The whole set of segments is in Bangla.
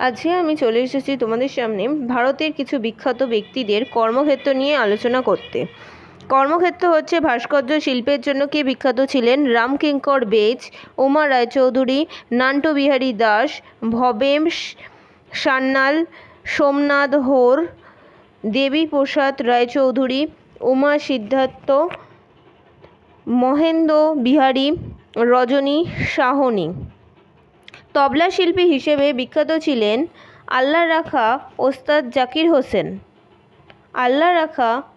আজকে আমি চলে এসেছি তোমাদের সামনে ভারতের কিছু বিখ্যাত ব্যক্তিদের কর্মক্ষেত্র নিয়ে আলোচনা করতে। কর্মক্ষেত্র হচ্ছে ভাস্কর্য শিল্পের জন্য কে বিখ্যাত ছিলেন? রামকিঙ্কর বেজ, উমা রায়চৌধুরী, নান্টু বিহারী দাস, ভবেশ সান্যাল, সোমনাথ হোর, দেবী প্রসাদ রায়চৌধুরী, উমা সিদ্ধার্থ, মহেন্দ্র বিহারী, রজনী সাহনী। তবলা শিল্পী হিসেবে বিখ্যাত ছিলেন আল্লাহ রাখা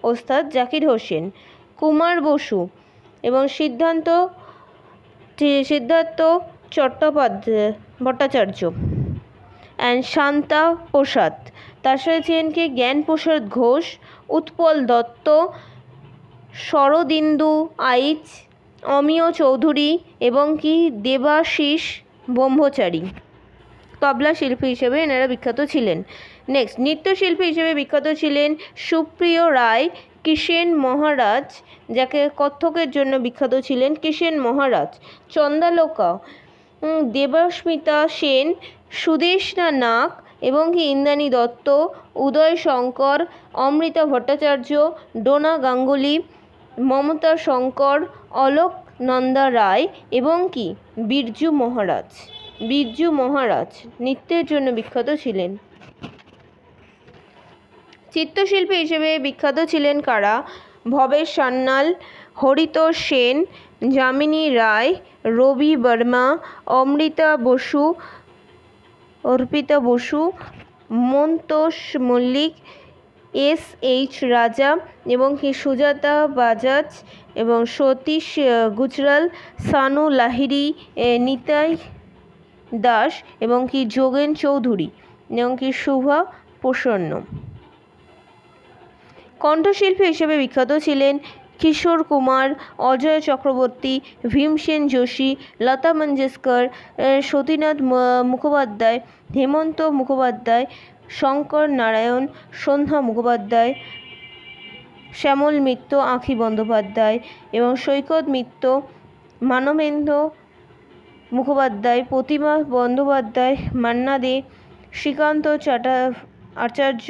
ওস্তাদ জাকির হোসেন। কুমার বসু এবং সিদ্ধার্থ ভট্টাচার্য অ্যান্ড শান্তা প্রসাদ। তার সাথে ছিলেন কি জ্ঞান প্রসাদ ঘোষ, উৎপল দত্ত, শরদিন্দু আইচ, অমিয় চৌধুরী এবং কি দেবাশিস ব্রহ্মচারী। তবলা শিল্পী হিসেবে এনারা বিখ্যাত ছিলেন। নেক্সট, নৃত্যশিল্পী হিসেবে বিখ্যাত ছিলেন সুপ্রিয় রায়, কিষেন মহারাজ, যাকে কত্থকের জন্য বিখ্যাত ছিলেন কিষেন মহারাজ, চন্দ্রালোকা, দেবস্মিতা সেন, সুদেষ্ণা নাগ এবং কি ইন্দ্রাণী দত্ত, উদয় শঙ্কর, অমৃতা ভট্টাচার্য, ডোনা গাঙ্গুলি, মমতা শঙ্কর, অলোক নন্দা রায় এবং কি বিরজু মহারাজ নৃত্যের জন্য বিখ্যাত ছিলেন। চিত্রশিল্পী হিসেবে বিখ্যাত ছিলেন কারা? ভবেশ সান্যাল, হরিতোষ সেন, যামিনী রায়, রবি বর্মা, অর্পিতা বসু, মন্তোষ মল্লিক, এস.এইচ. রাজা এবং কি সুজাতা বাজাজ এবং সতীশ গুজরাল, সানু লাহিড়ী, নিতাই দাস এবং কি যোগেন চৌধুরী এবং কি শুভা প্রসন্ন। কণ্ঠশিল্পী হিসেবে বিখ্যাত ছিলেন কিশোর কুমার, অজয় চক্রবর্তী, ভীমসেন যোশী, লতা মঙ্গেশকর, সতীনাথ মুখোপাধ্যায়, হেমন্ত মুখোপাধ্যায়, শঙ্কর নারায়ণ, সন্ধ্যা মুখোপাধ্যায়, শ্যামল মিত্র, আঁখি বন্দ্যোপাধ্যায় এবং সৈকত মিত্র, মানবেন্দ্র মুখোপাধ্যায়, প্রতিমা বন্দ্যোপাধ্যায়, মান্না দে, শ্রীকান্ত আচার্য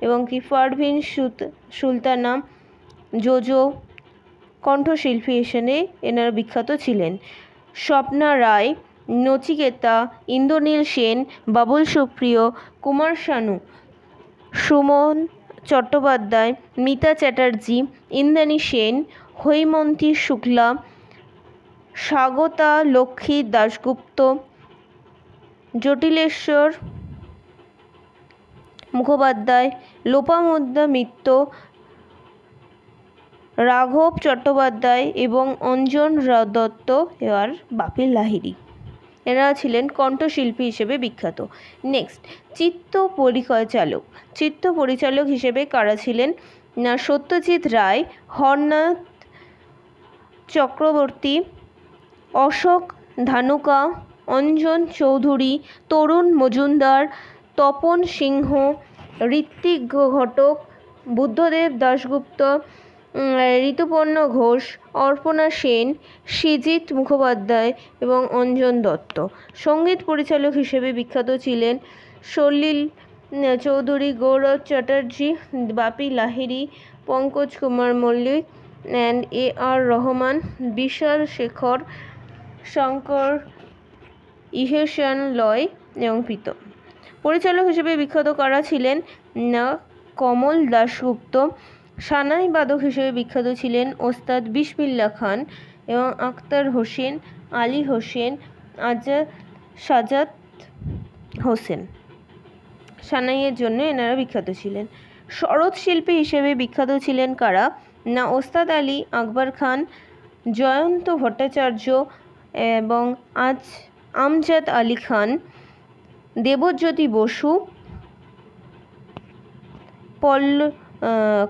এবং কি পারভিন সুলতানা জোজো। কণ্ঠশিল্পী হিসেবে এনারা বিখ্যাত ছিলেন। স্বপ্না রায়, নচিকেতা, ইন্দ্রনীল সেন, বাবুল সুপ্রিয়, কুমার শানু, সুমন চট্টোপাধ্যায়, মিতা চ্যাটার্জি, ইন্দ্রাণী সেন, হৈমন্তী শুক্লা, স্বাগতা লক্ষ্মী দাশগুপ্ত, জটিলেশ্বর মুখোপাধ্যায়, লোপামুদ্রা মিত্র, রাঘব চট্টোপাধ্যায় এবং অঞ্জন দত্ত আর বাপি লাহিড়ী। এনারা ছিলেন কণ্ঠশিল্পী হিসেবে বিখ্যাত। নেক্সট, চিত্র পরিচালক হিসেবে কারা ছিলেন? না সত্যজিৎ রায়, হরনাথ চক্রবর্তী, অশোক ধানুকা, অঞ্জন চৌধুরী, তরুণ মজুমদার, তপন সিংহ, ঋত্বিক ঘটক, বুদ্ধদেব দাশগুপ্ত, ঋতুপর্ণ ঘোষ, অর্পণা সেন, সৃজিত মুখোপাধ্যায় এবং অঞ্জন দত্ত। সঙ্গীত পরিচালক হিসেবে বিখ্যাত ছিলেন সলিল চৌধুরী, গৌরব চ্যাটার্জি, বাপি লাহিড়ী, পঙ্কজ কুমার মল্লিক অ্যান্ড A.R. রহমান, বিশাল শেখর, শঙ্কর, ইহেশান লয় এবং প্রীতম। পরিচালক হিসেবে বিখ্যাত কারা ছিলেন? না কমল দাশগুপ্ত। সানাই বাদক হিসেবে বিখ্যাত ছিলেন ওস্তাদ বিসমিল্লাহ খান এবং আখতার হোসেন, আলী হোসেন, সাজাদ হোসেন। সানাইয়ের জন্য এনারা বিখ্যাত ছিলেন। সরোদ শিল্পী হিসেবে বিখ্যাত ছিলেন কারা? না ওস্তাদ আলী আকবর খান, জয়ন্ত ভট্টাচার্য এবং আমজাদ আলী খান, দেবজ্যোতি বসু,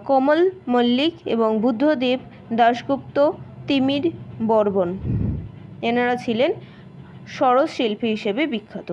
কমল মল্লিক এবং বুদ্ধদেব দাশগুপ্ত, তিমির বর্মন। এনারা ছিলেন সরোদ শিল্পী হিসেবে বিখ্যাত।